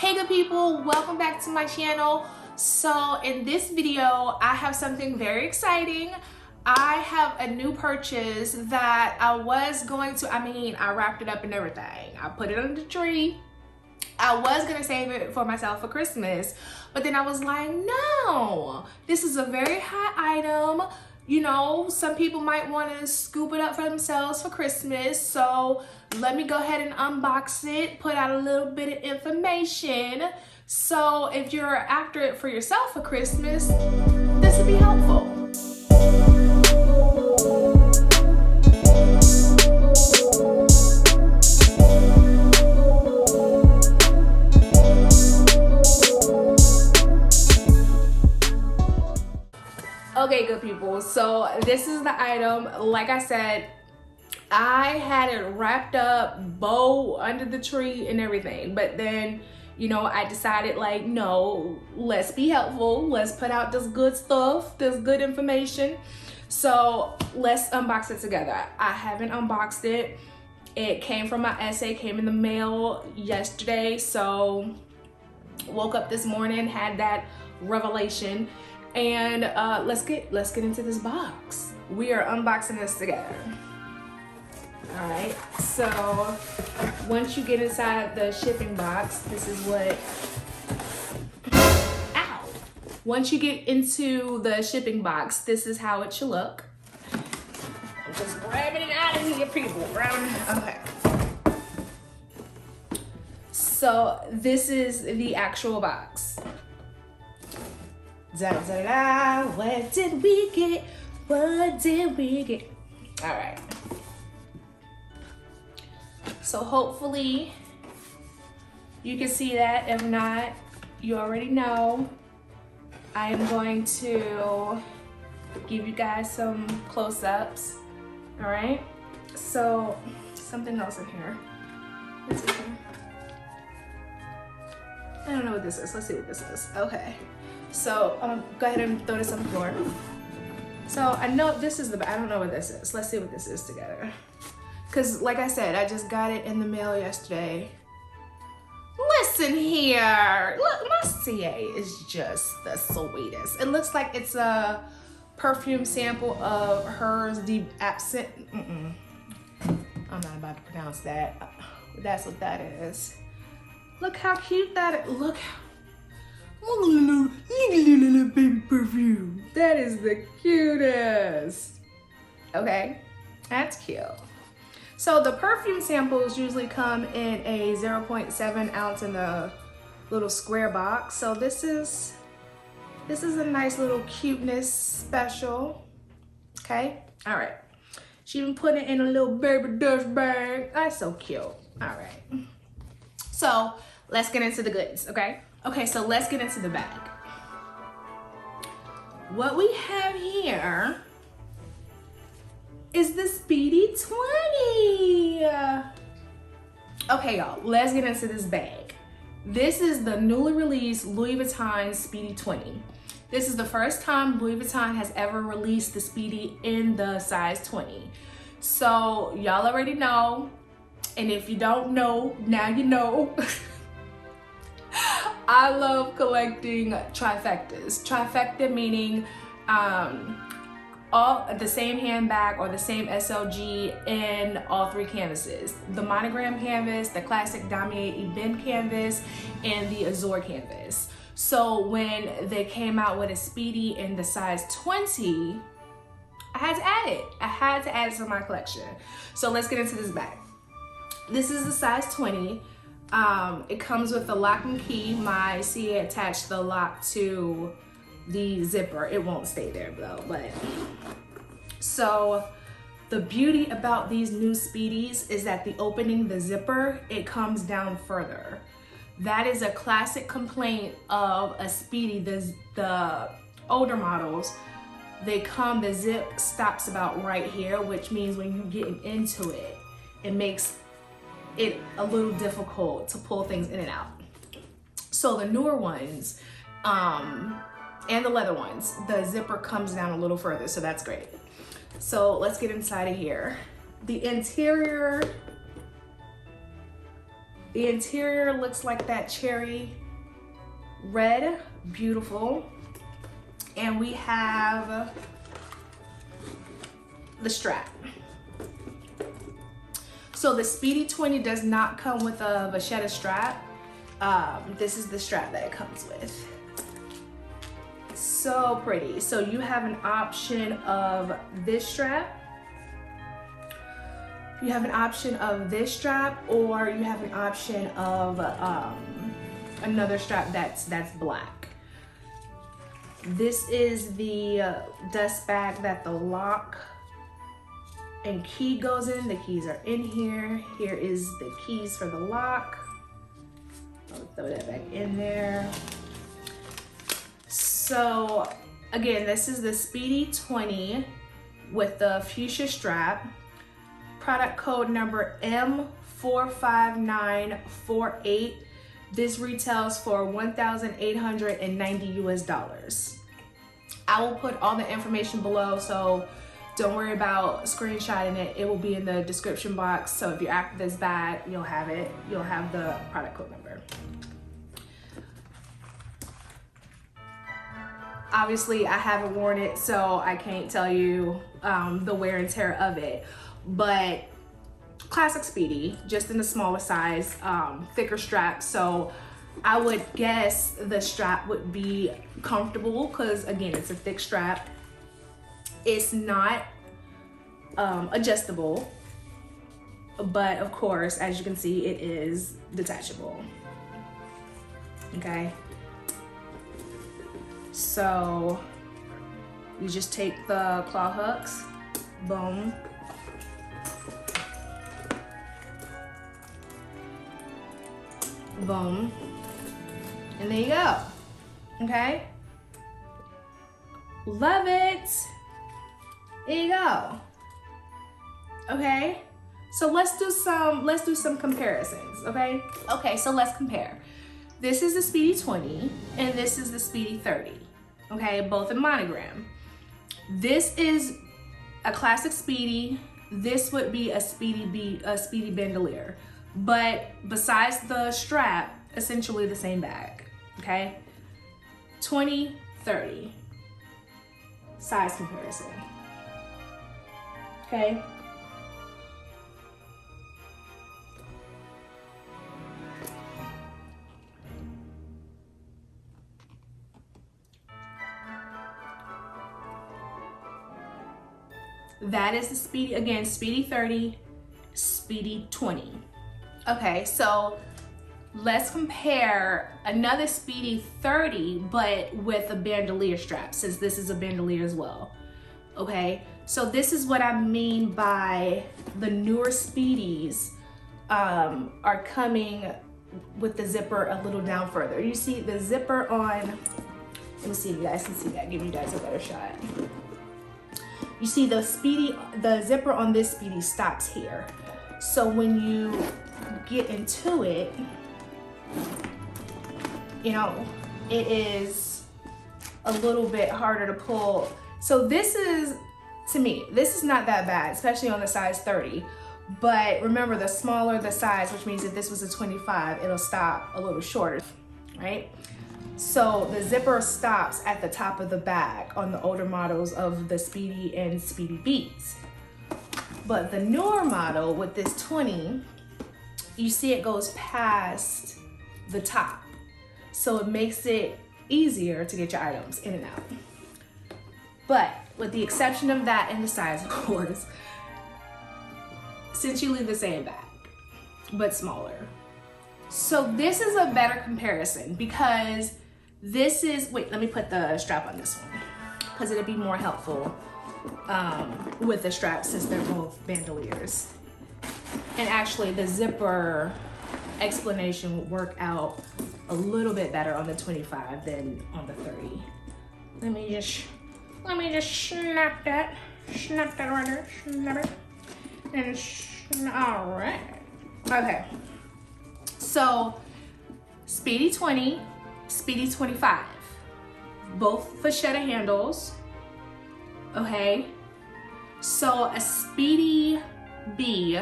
Hey good people, welcome back to my channel. So in this video I have something very exciting. I have a new purchase that I was going to, I wrapped it up and everything. I put it under the tree. I was gonna save it for myself for Christmas, but then I was like, no, this is a very hot item. You know, some people might want to scoop it up for themselves for Christmas. So let me go ahead and unbox it, put out a little bit of information. So if you're after it for yourself for Christmas, this would be helpful. Okay, good people, so this is the item. Like I said, I had it wrapped up, bow under the tree and everything, but then, you know, I decided like, no, let's be helpful. Let's put out this good stuff, this good information. So let's unbox it together. I haven't unboxed it. It came from my essay, came in the mail yesterday. So woke up this morning, had that revelation. And let's get into this box. We are unboxing this together. All right, so once you get inside the shipping box, this is what, ow. Once you get into the shipping box, this is how it should look. I'm just grabbing it out of here, people. Okay. So this is the actual box. Da, da, da. What did we get? What did we get? All right. So hopefully you can see that. If not, you already know. I am going to give you guys some close-ups. All right. So something else in here. What's in here? I don't know what this is. Let's see what this is. Okay. So go ahead and throw this on the floor. So I know this is I don't know what this is. Let's see what this is together. Cause like I said, I just got it in the mail yesterday. Listen here, look, my CA is just the sweetest. It looks like it's a perfume sample of hers Deep Absent. I'm not about to pronounce that. That's what that is. Look how cute that is. Look a little baby perfume. That is the cutest. Okay, that's cute. So the perfume samples usually come in a 0.7 ounce in the little square box. So this is a nice little cuteness special. Okay, all right. She even put it in a little baby dust bag. That's so cute. All right. So let's get into the goods, okay? Okay, so let's get into the bag. What we have here is the Speedy 20. Okay, y'all, let's get into this bag. This is the newly released Louis Vuitton Speedy 20. This is the first time Louis Vuitton has ever released the Speedy in the size 20. So y'all already know, and if you don't know, now you know. I love collecting trifectas. Trifecta meaning all the same handbag or the same SLG in all three canvases. The monogram canvas, the classic Damier Ebene canvas, and the Azure canvas. So when they came out with a Speedy in the size 20, I had to add it. I had to add it to my collection. So let's get into this bag. This is the size 20. It comes with the lock and key. My CA attached the lock to the zipper. It won't stay there though, but. So the beauty about these new Speedies is that the opening the zipper, it comes down further. That is a classic complaint of a Speedy. The older models, the zip stops about right here, which means when you get into it, it makes it a little difficult to pull things in and out. So the newer ones, and the leather ones, the zipper comes down a little further, so that's great. So let's get inside of here. The interior The interior looks like that cherry red, beautiful. And we have the strap. So the Speedy 20 does not come with a vachetta strap. This is the strap that it comes with. So pretty. So you have an option of this strap. You have an option of this strap, or you have an option of another strap that's black. This is the dust bag that the lock and key goes in. The keys are in here. Here is the keys for the lock. I'll throw that back in there. So again, this is the Speedy 20 with the fuchsia strap. Product code number M45948. This retails for $1,890 US. I will put all the information below, so don't worry about screenshotting it. It will be in the description box. So if you're after this bag, you'll have it. You'll have the product code number. Obviously, I haven't worn it, so I can't tell you the wear and tear of it. But classic Speedy, just in a smaller size, thicker strap. So I would guess the strap would be comfortable because, again, it's a thick strap. It's not adjustable, but of course, as you can see, it is detachable. Okay. So you just take the claw hooks, boom. Boom. And there you go. Okay. Love it. There you go. Okay. So let's do some comparisons, okay? Okay, so let's compare. This is the Speedy 20 and this is the Speedy 30. Okay, both in monogram. This is a classic Speedy. This would be a Speedy bandolier. But besides the strap, essentially the same bag, okay? 20, 30, size comparison, okay? That is the Speedy, again, Speedy 30, Speedy 20. Okay, so let's compare another Speedy 30, but with a bandolier strap, since this is a bandolier as well. Okay, so this is what I mean by the newer Speedies are coming with the zipper a little down further. You see the zipper on, let me see if you guys can see that, give you guys a better shot. You see the zipper on this Speedy stops here. So when you get into it, you know, it is a little bit harder to pull. So this is, to me, this is not that bad, especially on the size 30. But remember, the smaller the size, which means if this was a 25, it'll stop a little shorter, right? So the zipper stops at the top of the bag on the older models of the Speedy and Speedy Beats. But the newer model with this 20, you see it goes past the top. So it makes it easier to get your items in and out. But with the exception of that and the size, of course, essentially the same bag, but smaller. So this is a better comparison because this is, wait, let me put the strap on this one because it'll be more helpful with the strap since they're both bandoliers. And actually the zipper explanation will work out a little bit better on the 25 than on the 30. Let me just snap that right there, snap it, and all right. Okay, so Speedy 20, Speedy 25, both vachetta handles. Okay, so a Speedy B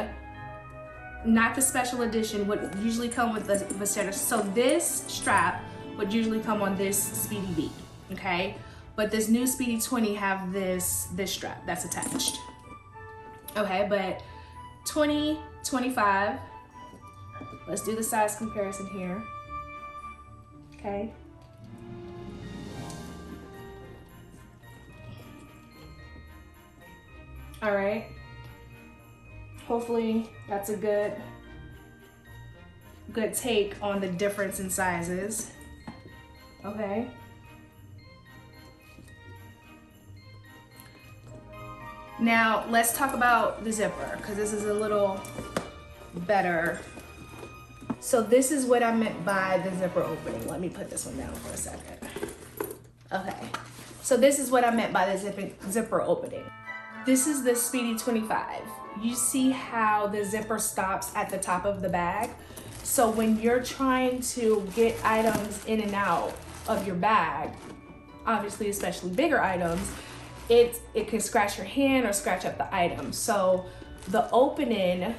not the special edition, would usually come with the center. So this strap would usually come on this Speedy B, okay? But this new Speedy 20 have this strap that's attached. Okay, but 20, 25. Let's do the size comparison here. Okay. All right. Hopefully that's a good take on the difference in sizes. Okay. Now let's talk about the zipper, because this is a little better. So this is what I meant by the zipper opening. Let me put this one down for a second. Okay. So this is what I meant by the zipper opening. This is the Speedy 25. You see how the zipper stops at the top of the bag? So when you're trying to get items in and out of your bag, obviously especially bigger items, it can scratch your hand or scratch up the item. So the opening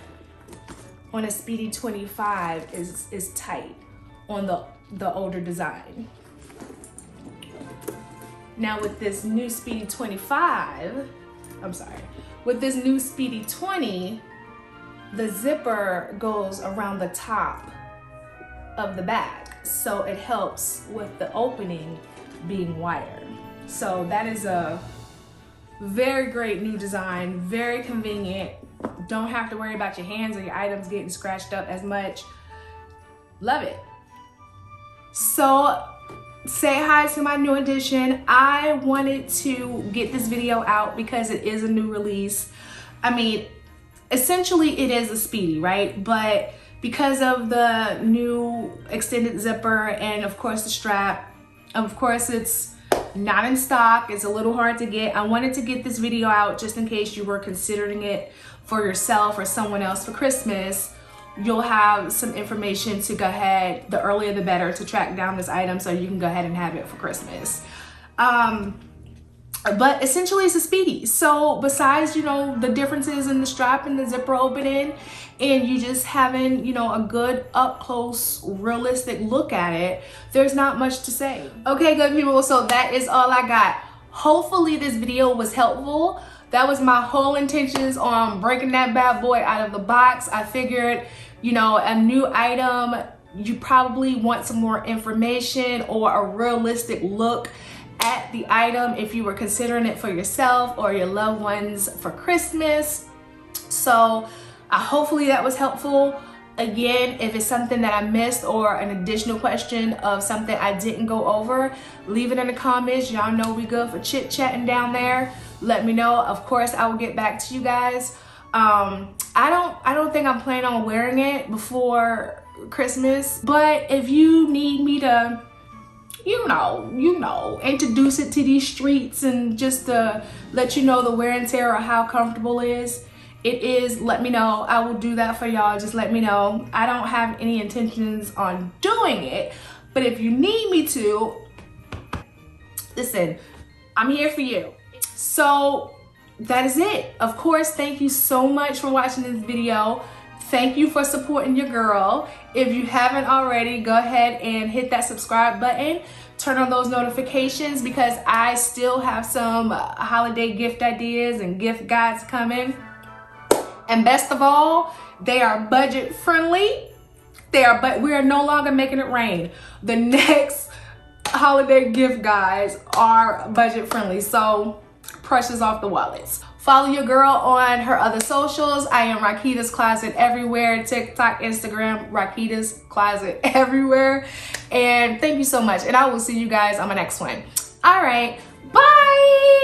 on a Speedy 25 is tight on the older design. Now with this new Speedy 25, with this new Speedy 20, the zipper goes around the top of the bag. So it helps with the opening being wider. So that is a very great new design, very convenient. Don't have to worry about your hands or your items getting scratched up as much. Love it. So say hi to my new edition. I wanted to get this video out because it is a new release. I mean, essentially it is a Speedy, right? But because of the new extended zipper and of course the strap, of course it's not in stock, it's a little hard to get. I wanted to get this video out just in case you were considering it for yourself or someone else for Christmas. You'll have some information to go ahead, the earlier the better, to track down this item so you can go ahead and have it for Christmas. But essentially it's a Speedy. So besides, you know, the differences in the strap and the zipper opening, and you just having, you know, a good up close, realistic look at it, there's not much to say. Okay, good people, so that is all I got. Hopefully this video was helpful. That was my whole intentions on breaking that bad boy out of the box. I figured, you know, a new item, you probably want some more information or a realistic look at the item if you were considering it for yourself or your loved ones for Christmas. So hopefully that was helpful. Again, if it's something that I missed or an additional question of something I didn't go over, leave it in the comments. Y'all know we good for chit chatting down there. Let me know. Of course, I will get back to you guys. I don't think I'm planning on wearing it before Christmas, but if you need me to, you know, introduce it to these streets and just to let you know the wear and tear or how comfortable it is, let me know. I will do that for y'all. Just let me know. I don't have any intentions on doing it, but if you need me to, listen, I'm here for you. So that is it. Of course, thank you so much for watching this video. Thank you for supporting your girl. If you haven't already, go ahead and hit that subscribe button. Turn on those notifications because I still have some holiday gift ideas and gift guides coming. And best of all, they are budget friendly. We are no longer making it rain. The next holiday gift guides are budget friendly. So pressures off the wallets. Follow your girl on her other socials. I am Rakita's Closet everywhere. TikTok, Instagram, Rakita's Closet everywhere. And thank you so much. And I will see you guys on my next one. All right, bye.